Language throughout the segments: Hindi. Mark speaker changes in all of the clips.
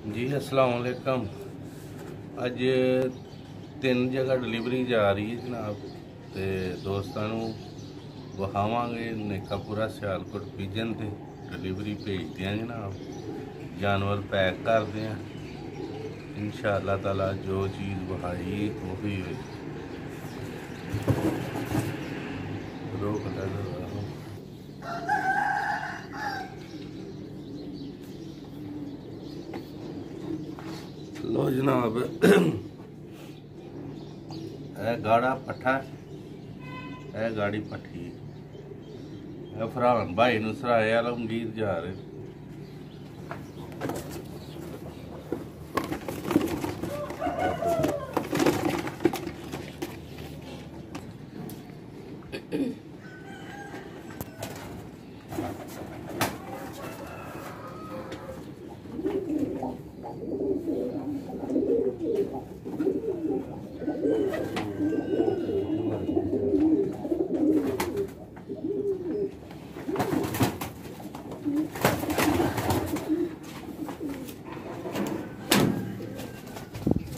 Speaker 1: जी अस्सलाम वालेकुम। अज 3 जगह डिलीवरी जा रही है जनाब, तो दोस्तों विखावे नेकापुरा सियालकोट पिजन से डिलीवरी भेजते हैं जनाब। जानवर पैक करते हैं इंशाअल्लाह ताला। जो चीज़ विखाई वही रोक लो जनाब। गाड़ा पट्ठा, गाड़ी पट्ठी, फरहान भाई नुसराए आलमगीर जा रहे।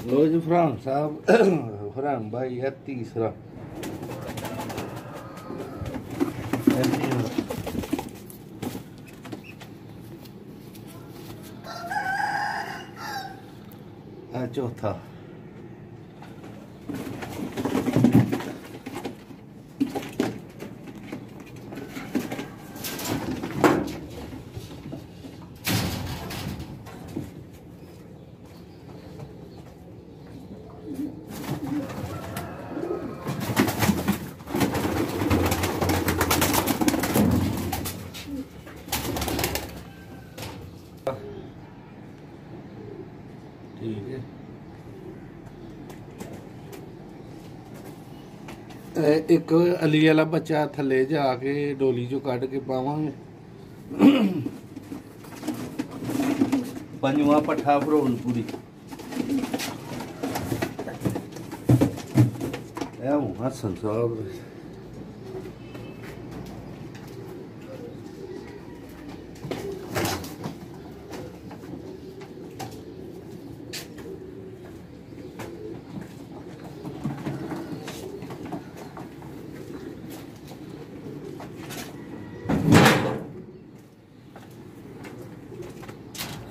Speaker 1: लो जी फरहान साहब, फरहान भाई है तीसरा। चौथा। ठीक है, एक अली वाला बच्चा थले जाके डोली चो कढ़ के पावांगे। पंजवा पट्ठा फरोनपुरी। हसन साहब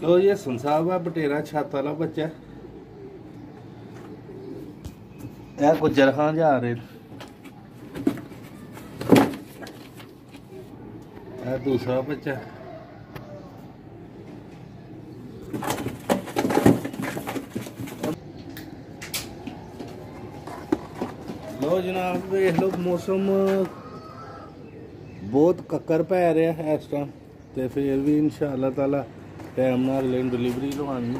Speaker 1: लो ये संसाब है बटेरा छत वाला बच्चा। यह गुजर खान जा रहे। यह दूसरा बच्चा। लो जनाब देख लो, मौसम बहुत कक्कर पै रहा है इस टाइम, तो फिर भी इंशाअल्लाह ताला टाइम नाल लेन डिलीवरी लवानी।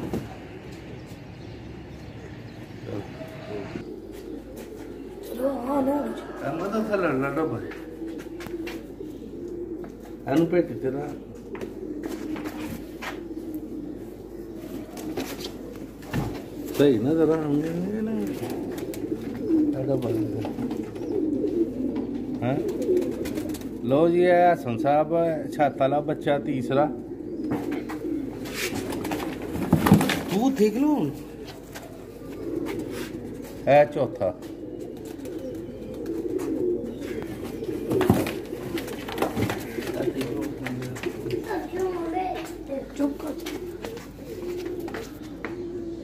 Speaker 1: पेट तेरा सही ना जरा हाँ। लो जी है हसन साहब छत वाला बच्चा तीसरा। तू देख लो है चौथा।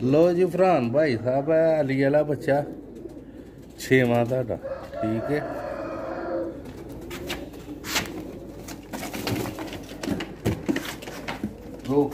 Speaker 1: लो जी फरहान भाई साहब है अली वाला बच्चा 6वां ਤੁਹਾਡਾ। ठीक है, रोक